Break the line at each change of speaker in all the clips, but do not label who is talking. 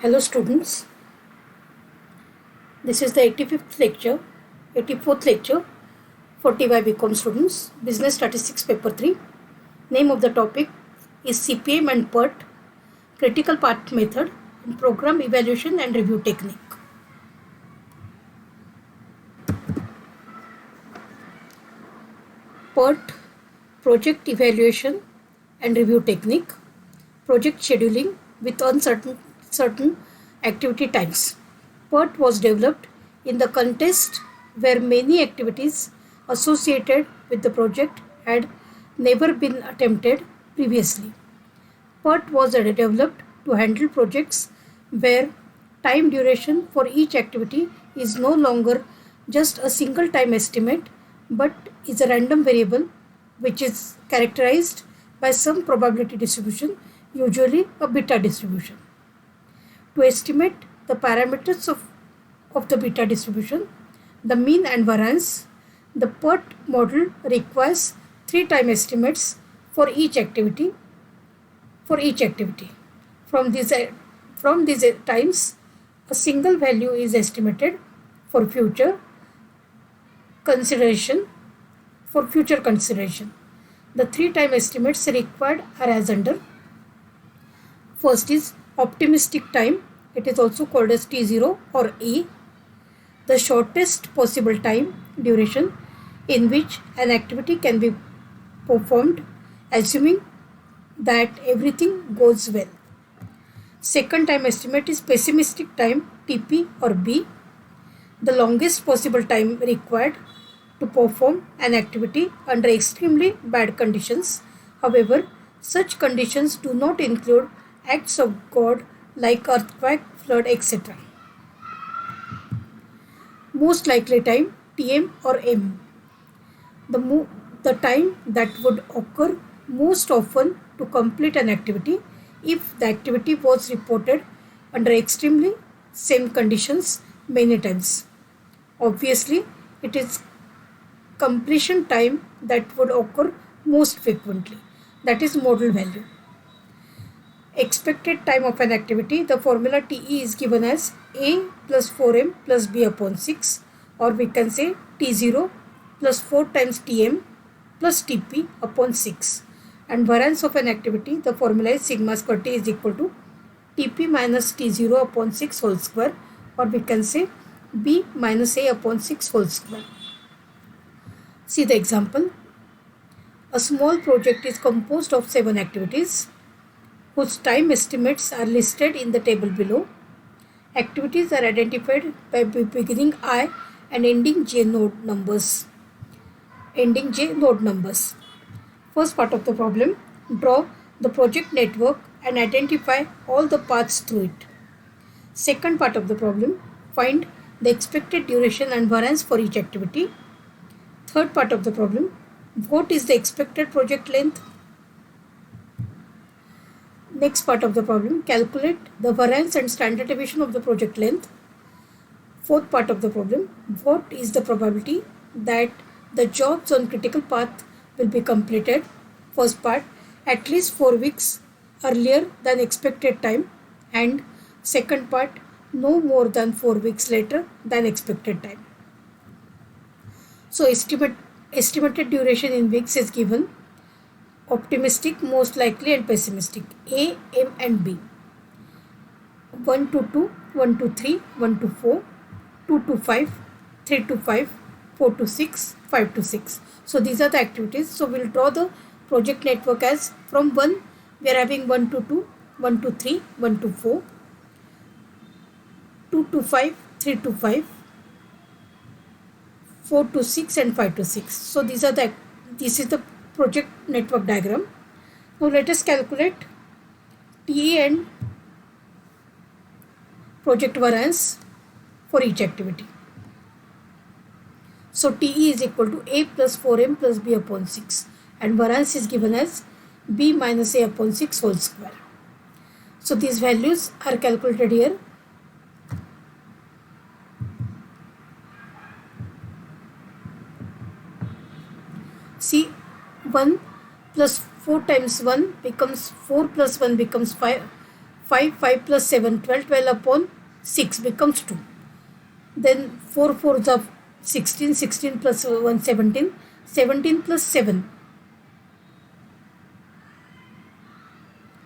Hello students, this is the 85th lecture, 84th lecture for TY BCom students, Business Statistics Paper 3. Name of the topic is CPM and PERT, Critical Path Method, and Program Evaluation and Review Technique. PERT, Project Evaluation and Review Technique, Project Scheduling with certain activity times. PERT was developed in the context where many activities associated with the project had never been attempted previously. PERT was developed to handle projects where time duration for each activity is no longer just a single time estimate but is a random variable which is characterized by some probability distribution, usually a beta distribution. To estimate the parameters of the beta distribution, the mean and variance, the PERT model requires 3 time estimates for each activity. From these times, a single value is estimated for future consideration. The 3 time estimates required are as under. First is optimistic time. It is also called as T0 or A, the shortest possible time duration in which an activity can be performed assuming that everything goes well. Second time estimate is pessimistic time, TP or B, the longest possible time required to perform an activity under extremely bad conditions. However, such conditions do not include acts of God like earthquake, flood, etc. Most likely time, TM or M, the time that would occur most often to complete an activity if the activity was reported under extremely same conditions many times. Obviously, it is completion time that would occur most frequently, that is modal value. Expected time of an activity, the formula TE is given as A plus 4M plus B upon 6, or we can say T0 plus 4 times TM plus TP upon 6. And variance of an activity, the formula is sigma square T is equal to TP minus T0 upon 6 whole square, or we can say B minus A upon 6 whole square. See the example. A small project is composed of 7 activities whose time estimates are listed in the table below. Activities are identified by beginning I and ending J node numbers. First part of the problem, draw the project network and identify all the paths through it. Second part of the problem, find the expected duration and variance for each activity. Third part of the problem, what is the expected project length? Next part of the problem, calculate the variance and standard deviation of the project length. Fourth part of the problem, what is the probability that the jobs on critical path will be completed? First part, at least 4 weeks earlier than expected time, and second part, no more than 4 weeks later than expected time. So estimated duration in weeks is given. Optimistic, most likely, and pessimistic, A, M and B. 1 to 2, 1 to 3, 1 to 4, 2 to 5, 3 to 5, 4 to 6, 5 to 6. So these are the activities. So we'll draw the project network as from 1, we are having 1 to 2, 1 to 3, 1 to 4, 2 to 5, 3 to 5, 4 to 6 and 5 to 6. So this is the project network diagram. Now let us calculate TE and project variance for each activity. So TE is equal to A plus 4M plus B upon 6, and variance is given as B minus A upon 6 whole square. So these values are calculated here. See, 1 plus 4 times 1 becomes 4 plus 1 becomes 5 5 plus 7, 12, 12 upon 6 becomes 2. Then 4 4s are 16, 16 plus 1, 17, 17 plus 7,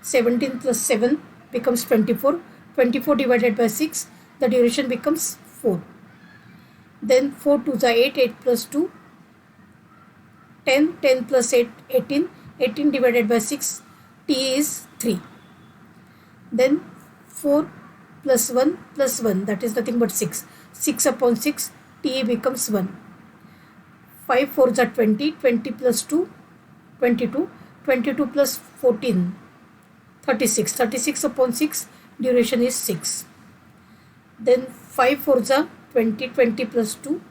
17 plus 7 becomes 24, 24 divided by 6, the duration becomes 4. Then 4 2s are 8, 8 plus 2, 10, 10 plus 8, 18, 18 divided by 6, t is 3. Then 4 plus 1, that is nothing but 6. 6 upon 6, t becomes 1. 5 4s are 20, 20 plus 2, 22, 22 plus 14, 36. 36 upon 6, duration is 6. Then 5 4s are 20, 20 plus 2,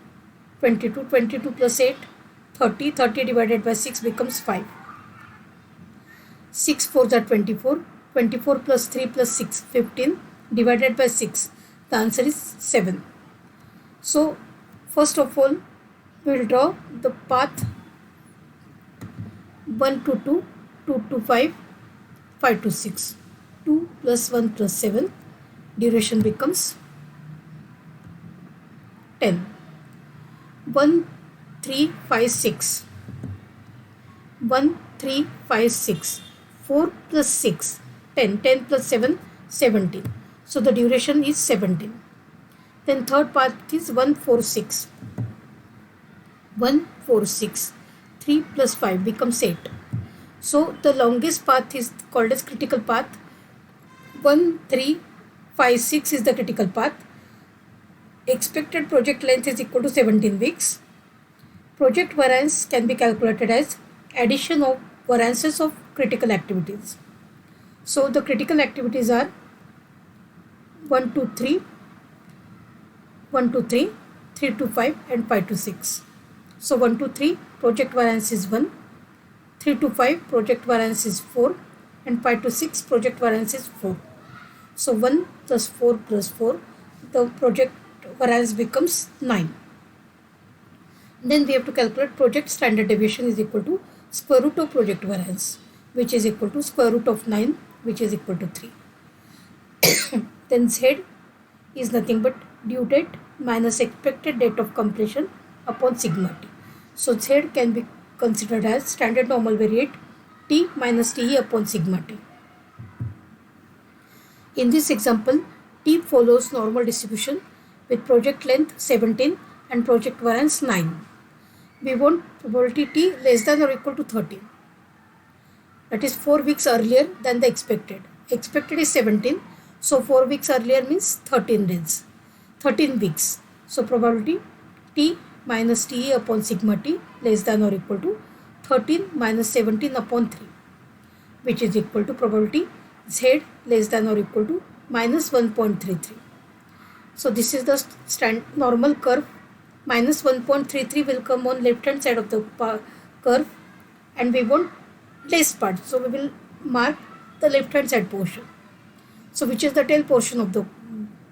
22, 22 plus 8, 30, 30 divided by 6 becomes 5. 6 4s are 24, 24 plus 3 plus 6, 15 divided by 6. The answer is 7. So first of all, we will draw the path 1 to 2, 2 to 5, 5 to 6. 2 plus 1 plus 7, duration becomes 10. 1 3 5 6, 1 3 5 6, 4 plus 6, 10, 10 plus 7, 17. So the duration is 17. Then third path is 1 4 6, 1 4 6, 3 plus 5 becomes 8. So the longest path is called as critical path. 1 3 5 6 is the critical path. Expected project length is equal to 17 weeks. Project variance can be calculated as addition of variances of critical activities. So the critical activities are 1 to 3, 1 to 3, 3 to 5 and 5 to 6. So 1 to 3 project variance is 1, 3 to 5 project variance is 4 and 5 to 6 project variance is 4. So 1 plus 4 plus 4, the project variance becomes 9. Then we have to calculate project standard deviation is equal to square root of project variance, which is equal to square root of 9, which is equal to 3. Then Z is nothing but due date minus expected date of completion upon sigma t. So Z can be considered as standard normal variate t minus Te upon sigma t. In this example, T follows normal distribution with project length 17 and project variance 9. We want probability T less than or equal to 13. That is 4 weeks earlier than the expected. Expected is 17. So 4 weeks earlier means 13 days. 13 weeks. So probability T minus Te upon sigma T less than or equal to 13 minus 17 upon 3, which is equal to probability Z less than or equal to minus 1.33. So this is the normal curve. Minus 1.33 will come on left hand side of the curve, and we want less part. So we will mark the left hand side portion. So which is the tail portion of the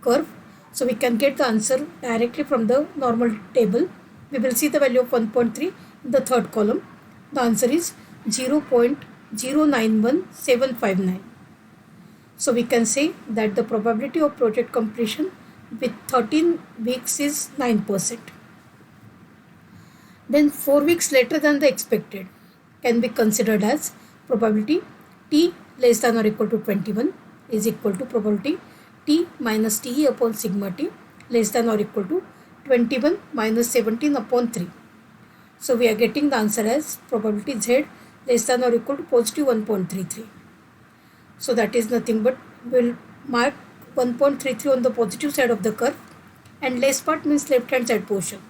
curve. So we can get the answer directly from the normal table. We will see the value of 1.3 in the third column. The answer is 0.091759. So we can say that the probability of project completion with 13 weeks is 9%. Then 4 weeks later than the expected can be considered as probability T less than or equal to 21 is equal to probability T minus Te upon sigma T less than or equal to 21 minus 17 upon 3. So we are getting the answer as probability Z less than or equal to positive 1.33. So that is nothing but we'll mark 1.33 on the positive side of the curve, and less part means left hand side portion.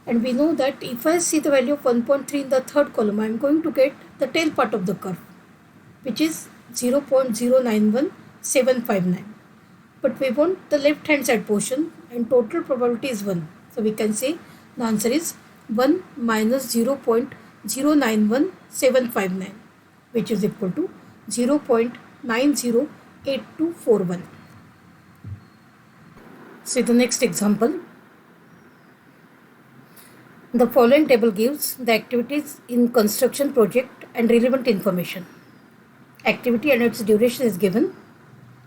And we know that if I see the value of 1.3 in the third column, I am going to get the tail part of the curve, which is 0.091759. But we want the left hand side portion, and total probability is 1. So we can say the answer is 1 minus 0.091759, which is equal to 0.908241. See the next example. The following table gives the activities in construction project and relevant information. Activity and its duration is given.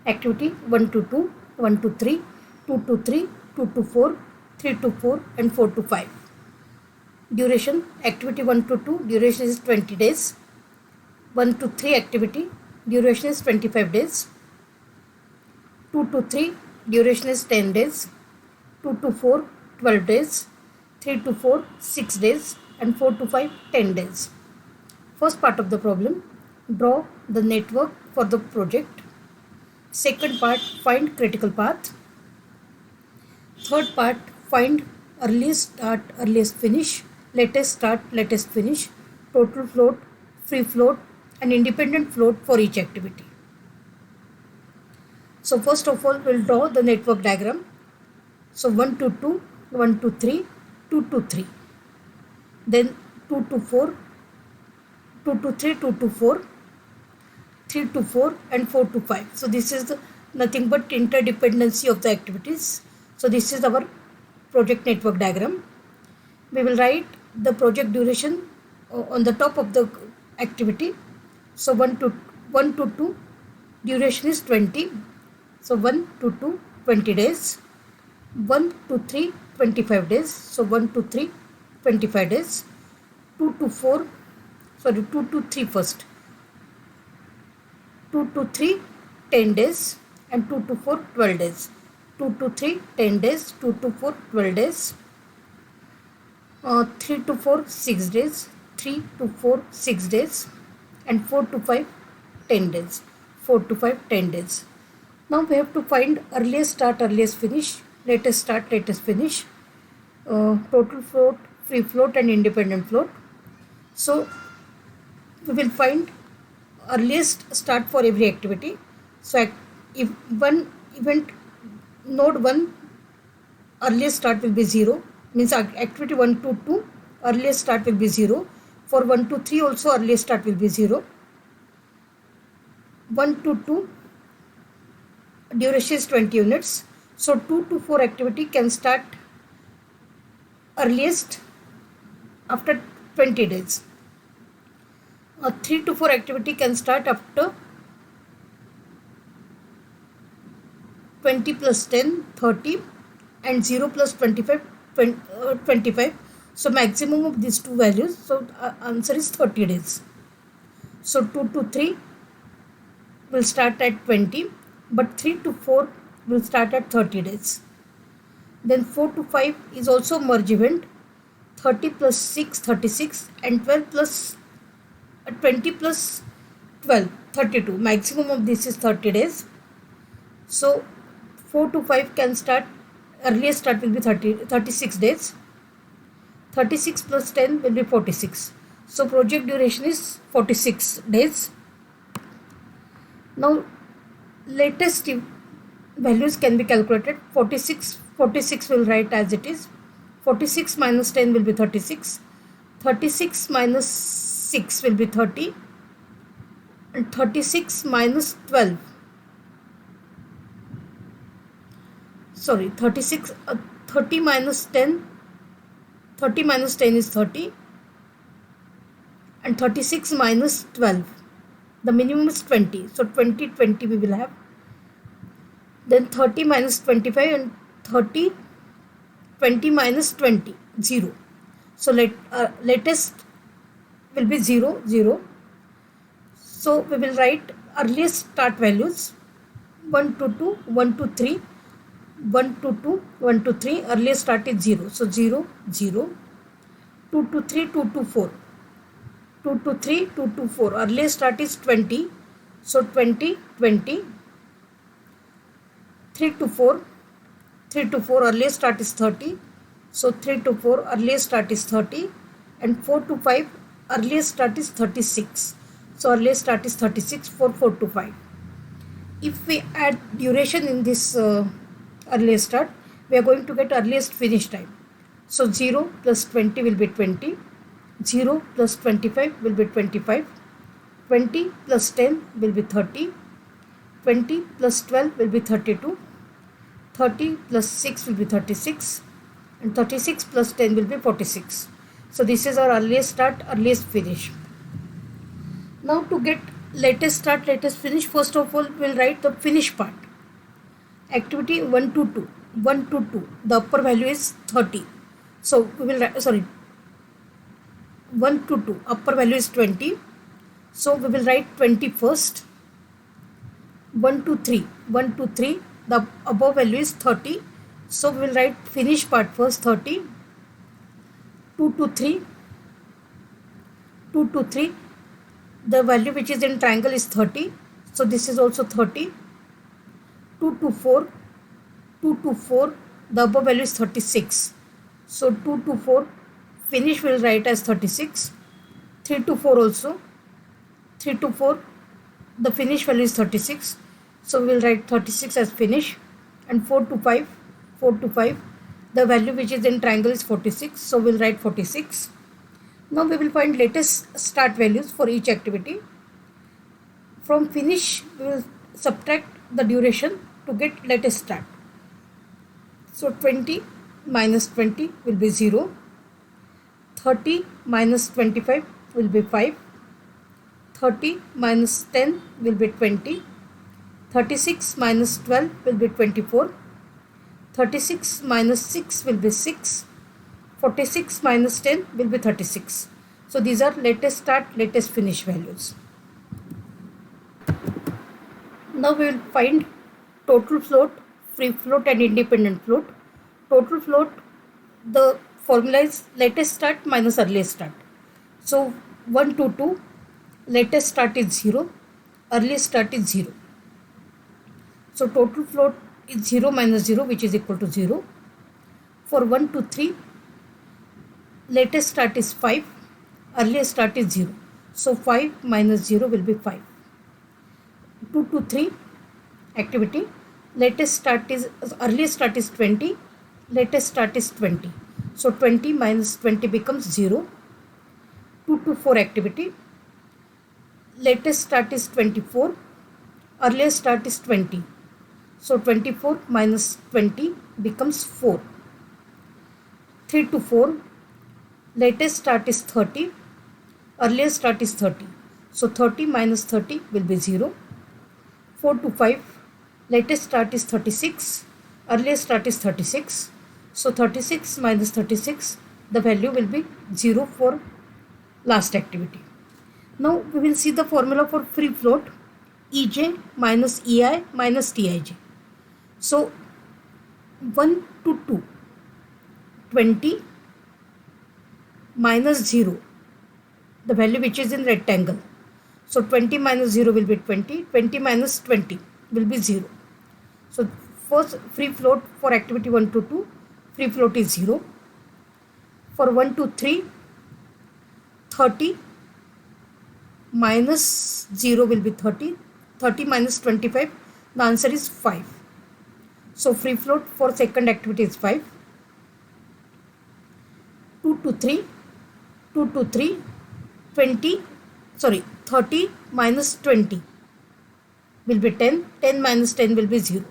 activity 1 to 2, 1 to 3, 2 to 3, 2 to 4, 3 to 4 and 4 to 5. Duration activity 1 to 2 duration is 20 days. 1 to 3 activity duration is 25 days. 2 to 3 duration is 10 days. 2 to 4 12 days. 3 to 4 6 days and 4 to 5 10 days. First part of the problem, draw the network for the project. Second part, find critical path. Third part, find earliest start, earliest finish, latest start, latest finish, total float, free float and independent float for each activity. So first of all, we'll draw the network diagram. So 1 to 2, 1 to 3, 2 to 3. Then 2 to 4, 2 to 3, 2 to 4, 3 to 4 and 4 to 5. So this is nothing but interdependency of the activities. So this is our project network diagram. We will write the project duration on the top of the activity. So 1 to 2 duration is 20. So 1 to 2 20 days. 1 to 3 25 days. So 1 to 3 25 days. 2 to 4 2 to 3 first. 2 to 3 10 days and 2 to 4 12 days. 2 to 3 10 days, 2 to 4 12 days. 3 to 4 6 days, 3 to 4 6 days and 4 to 5 10 days. 4 to 5 10 days. Now we have to find earliest start, earliest finish, latest start, latest finish, total float, free float and independent float. So we will find earliest start for every activity. So if one event node 1 earliest start will be 0, means activity 1 to 2 earliest start will be 0. For 1 to 3 also earliest start will be 0. 1 to 2 duration is 20 units. So 2 to 4 activity can start earliest after 20 days. 3 to 4 activity can start after 20 plus 10 30 and 0 plus 25 25. So maximum of these two values. So answer is 30 days. So 2 to 3 will start at 20, but 3 to 4 will start at 30 days. Then 4 to 5 is also merge event. 30 plus 6 36 and 12 plus 20 plus 12 32. Maximum of this is 30 days. So 4 to 5 can start, earliest start will be 36 days. 36 plus 10 will be 46. So project duration is 46 days. Now latest values can be calculated. 46 will write as it is. 46 minus 10 will be 36. 36 minus 6 will be 30. And 36 minus 12. 30 minus 10. 30 minus 10 is 30. And 36 minus 12. The minimum is 20. So 20 we will have. Then 30 minus 25 and 20 minus 20, 0. So latest will be 0, 0. So we will write earliest start values 1 to 2, 1 to 3, 1 to 2, 1 to 3. Earliest start is 0. So 0, 0. 2 to 3, 2 to 4. 2 to 3, 2 to 4. Earliest start is 20. So 20, 20. 3 to 4. 3 to 4 earliest start is 30. So 3 to 4 earliest start is 30. And 4 to 5 earliest start is 36. So earliest start is 36 for 4 to 5. If we add duration in this earliest start, we are going to get earliest finish time. So 0 plus 20 will be 20. 0 plus 25 will be 25. 20 plus 10 will be 30. 20 plus 12 will be 32. 30 plus 6 will be 36. And 36 plus 10 will be 46. So this is our earliest start, earliest finish. Now to get latest start, latest finish. First of all, we'll write the finish part. Activity 1 to 2. 1 to 2. The upper value is 30. So we will write, 1 to 2. Upper value is 20. So we will write 20 first. 1 to 3. 1 to 3. The above value is 30. So we will write finish part first, 30. 2 to 3. 2 to 3. The value which is in triangle is 30. So this is also 30. 2 to 4. 2 to 4. The above value is 36. So 2 to 4. Finish will write as 36. 3 to 4 also. 3 to 4. The finish value is 36. So we will write 36 as finish. And 4 to 5. 4 to 5. The value which is in triangle is 46. So we will write 46. Now we will find latest start values for each activity. From finish, we will subtract the duration to get latest start. So 20 minus 20 will be 0. 30 minus 25 will be 5. 30 minus 10 will be 20. 36 minus 12 will be 24. 36 minus 6 will be 6. 46 minus 10 will be 36. So these are latest start, latest finish values. Now we will find total float, free float and independent float. Total float, the formula is latest start minus earliest start. So 1 to 2, latest start is 0, earliest start is 0. So total float is 0 minus 0, which is equal to 0. For 1 to 3, latest start is 5, earliest start is 0. So 5 minus 0 will be 5. 2 to 3 activity, latest start is, earliest start is 20, latest start is 20. So 20 minus 20 becomes 0. 2 to 4 activity, latest start is 24, earliest start is 20. So 24 minus 20 becomes 4. 3 to 4, latest start is 30, earliest start is 30. So 30 minus 30 will be 0. 4 to 5, latest start is 36, earliest start is 36. So 36 minus 36, the value will be 0 for last activity. Now we will see the formula for free float, EJ minus EI minus TIJ. So 1 to 2, 20 minus 0, the value which is in rectangle. So 20 minus 0 will be 20, 20 minus 20 will be 0. So first free float for activity 1 to 2, free float is 0. For 1 to 3, 30 minus 0 will be 30, 30 minus 25, the answer is 5. So free float for second activity is 5. 2 to 3, 2 to 3, 30 minus 20 will be 10, 10 minus 10 will be 0.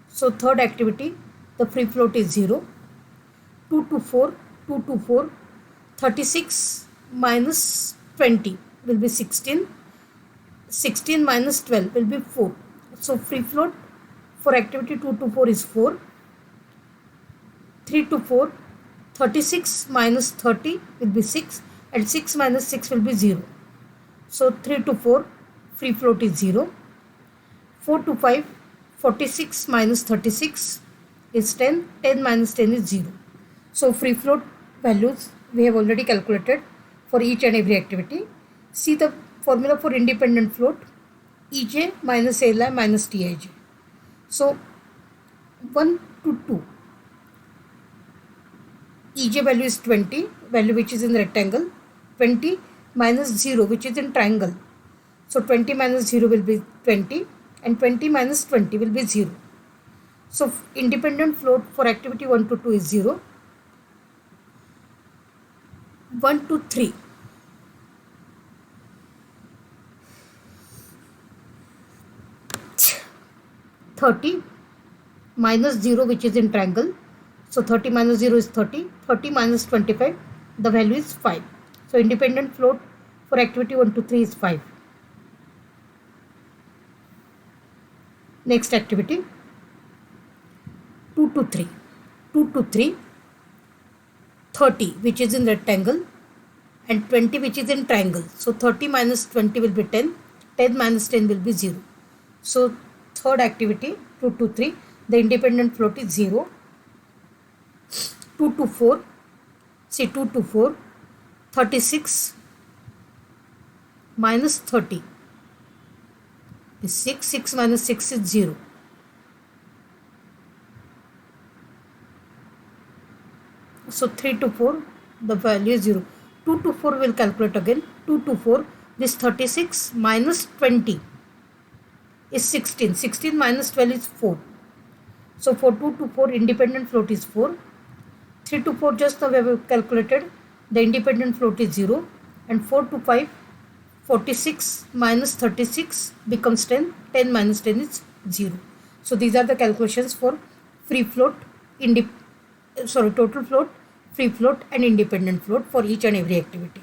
So third activity, the free float is 0. 2 to 4, 2 to 4, 36 minus 20 will be 16, 16 minus 12 will be 4. So free float for activity 2 to 4 is 4. 3 to 4, 36 minus 30 will be 6 and 6 minus 6 will be 0. So 3 to 4, free float is 0. 4 to 5, 46 minus 36 is 10, 10 minus 10 is 0. So free float values we have already calculated for each and every activity. See the formula for independent float, EJ minus LI minus TIJ. So 1 to 2, EJ value is 20, value which is in rectangle, 20 minus 0 which is in triangle. So 20 minus 0 will be 20 and 20 minus 20 will be 0. So independent float for activity 1 to 2 is 0. 1 to 3, 30 minus 0 which is in triangle. So 30 minus 0 is 30, 30 minus 25, the value is 5. So independent float for activity 1 to 3 is 5. Next activity, 2 to 3. 2 to 3, 30 which is in rectangle and 20 which is in triangle. So 30 minus 20 will be 10, 10 minus 10 will be 0. So third activity, 2 to 3, the independent float is 0. 2 to 4, see 2 to 4, 36 minus 30 is 6, 6 minus 6 is 0. So 3 to 4, the value is 0. 2 to 4 will calculate again. 2 to 4, this 36 minus 20 is 16. 16 minus 12 is 4. So for 2 to 4, independent float is 4. 3 to 4, just now we have calculated, the independent float is 0. And 4 to 5, 46 minus 36 becomes 10. 10 minus 10 is 0. So these are the calculations for free float, total float, free float and independent float for each and every activity.